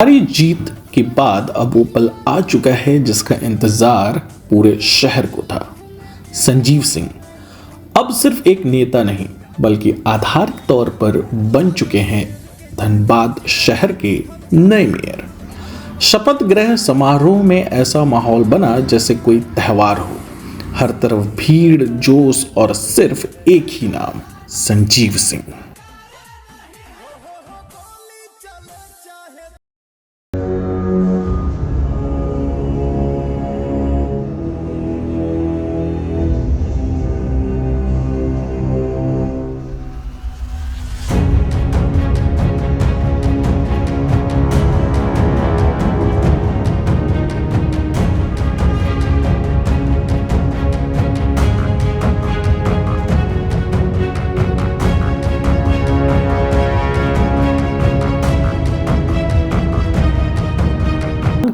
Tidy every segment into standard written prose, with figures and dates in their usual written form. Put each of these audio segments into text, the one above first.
भारी जीत के बाद अब वो पल आ चुका है जिसका इंतजार पूरे शहर को था। संजीव सिंह अब सिर्फ एक नेता नहीं बल्कि आधारिक तौर पर बन चुके हैं धनबाद शहर के नए मेयर। शपथ ग्रहण समारोह में ऐसा माहौल बना जैसे कोई त्योहार हो। हर तरफ भीड़, जोश और सिर्फ एक ही नाम, संजीव सिंह।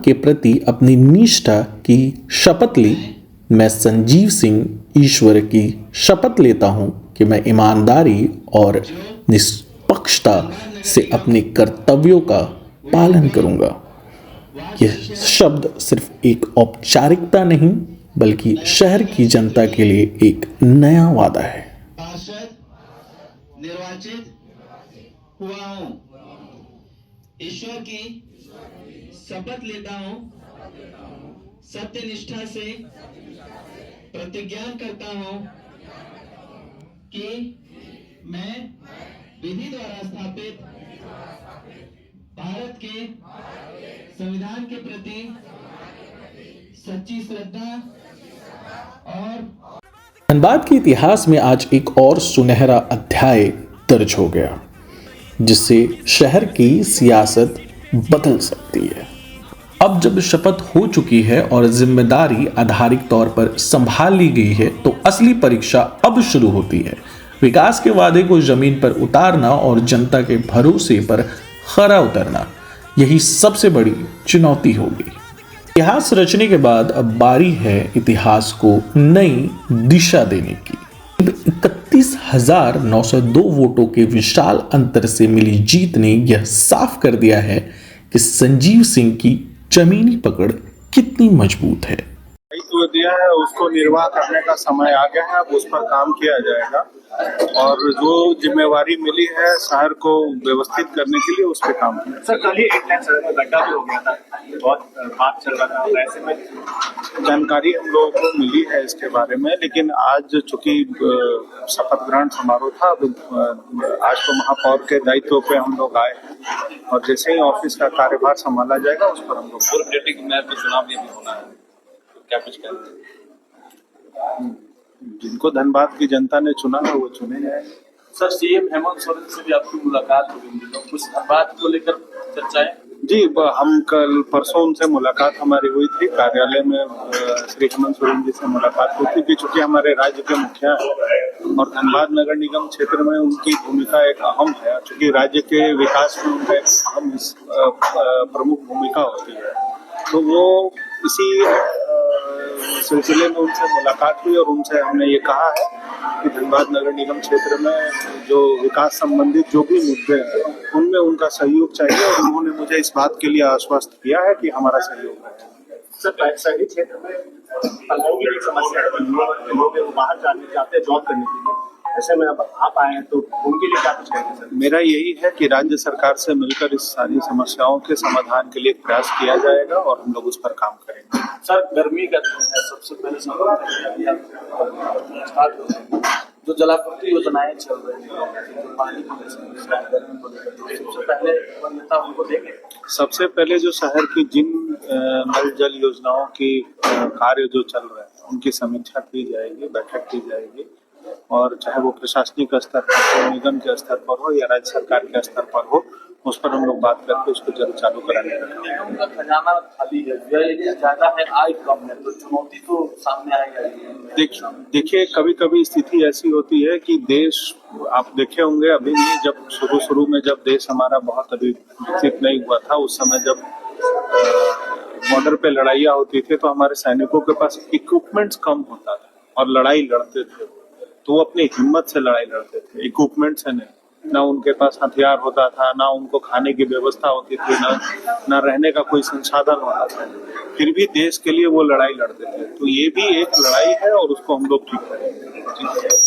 के प्रति अपनी निष्ठा की शपथ ली। मैं संजीव सिंह ईश्वर की शपथ लेता हूं कि मैं ईमानदारी और निष्पक्षता से अपने कर्तव्यों का पालन करूंगा। यह शब्द सिर्फ एक औपचारिकता नहीं बल्कि शहर की जनता के लिए एक नया वादा है। निर्वाचित हुआ हूं, ईश्वर की शपथ लेता हूं, सत्यनिष्ठा से प्रतिज्ञा करता हूं कि मैं विधि द्वारा स्थापित भारत के संविधान के प्रति सच्ची श्रद्धा और धनबाद के इतिहास में आज एक और सुनहरा अध्याय दर्ज हो गया जिससे शहर की सियासत बदल सकती है। अब जब शपथ हो चुकी है और जिम्मेदारी आधारिक तौर पर संभाल ली गई है तो असली परीक्षा अब शुरू होती है। विकास के वादे को जमीन पर उतारना और जनता के भरोसे पर खरा उतरना, यही सबसे बड़ी चुनौती होगी। इतिहास रचने के बाद अब बारी है इतिहास को नई दिशा देने की। 31,902 वोटों के विशाल अंतर से मिली जीत ने यह साफ कर दिया है कि संजीव सिंह की जमीनी पकड़ कितनी मजबूत है। जो दिया है उसको निर्वाह करने का समय आ गया है, अब उस पर काम किया जाएगा और जो जिम्मेवारी मिली है शहर को व्यवस्थित करने के लिए उस पर काम किया। सर कल ही एक लाइन सड़क में गड्ढा भी हो गया था, बहुत बात चल रहा था, ऐसे में जानकारी हम लोगों को मिली है इसके बारे में, लेकिन आज चूंकि शपथ ग्रहण समारोह था, आज तो महापौर के दायित्व पे हम लोग आए और जैसे ही ऑफिस का कार्यभार संभाला जाएगा उस पर हम लोग पूर्व डिप्टी मेयर का चुनाव भी होना है, क्या कुछ कहेंगे? जिनको धनबाद की जनता ने चुना है वो चुने जाएंगे। सर सीएम हेमंत सोरेन से भी आपकी मुलाकात हुई, कुछ धनबाद को लेकर चर्चाएं? जी, हम कल परसों उनसे मुलाकात हमारी हुई थी कार्यालय में। श्री हेमंत सोरेन जी से मुलाकात हुई थी कि चूंकि हमारे राज्य के मुखिया हैं और धनबाद नगर निगम क्षेत्र में उनकी भूमिका एक अहम है, चूंकि राज्य के विकास में उनका एक अहम प्रमुख भूमिका होती है, तो वो इसी सिलसिले में उनसे मुलाकात हुई और उनसे हमने ये कहा है कि धनबाद नगर निगम क्षेत्र में जो विकास संबंधित जो भी मुद्दे हैं उनमें उनका सहयोग चाहिए और उन्होंने मुझे इस बात के लिए आश्वस्त किया है कि हमारा सहयोग है। सर शहरी क्षेत्र में पढ़ाई की समस्या है, लोग बाहर जाते हैं जॉब करने के लिए, ऐसे में अब आप आए हैं तो उनके लिए क्या कुछ कहेंगे सर? मेरा यही है कि राज्य सरकार से मिलकर इस सारी समस्याओं के समाधान के लिए प्रयास किया जाएगा और हम लोग उस पर काम करेंगे। सर गर्मी का दिन है, सबसे पहले जो जलापूर्ति योजनाएं चल रही हैं, जो पानी की समस्या है, गर्मी को लेकर सबसे पहले नेता उनको देंगे। सबसे पहले जो शहर की जिन नल जल योजनाओं की कार्य जो चल रहे हैं उनकी समीक्षा की जाएगी, बैठक की जाएगी और चाहे वो प्रशासनिक स्तर पर हो, निगम के स्तर पर हो या राज्य सरकार के स्तर पर हो, उस पर हम लोग बात करके उसको जल्द चालू कराने का। निगम का खजाना खाली है, व्यय ज्यादा है, आय कम है, तो चुनौती तो सामने आएगा। देखिए कभी कभी स्थिति ऐसी होती है कि देश, आप देखे होंगे अभी नहीं, जब शुरू में जब देश हमारा बहुत अभी विकसित नहीं हुआ था, उस समय जब बॉर्डर पे लड़ाइयाँ होती थी तो हमारे सैनिकों के पास इक्विपमेंट्स कम होता था और लड़ाई लड़ते थे, तो वो अपनी हिम्मत से लड़ाई लड़ते थे, इक्विपमेंट से नहीं। ना उनके पास हथियार होता था, ना उनको खाने की व्यवस्था होती थी, ना रहने का कोई संसाधन होता था, फिर भी देश के लिए वो लड़ाई लड़ते थे। तो ये भी एक लड़ाई है और उसको हम लोग ठीक करेंगे।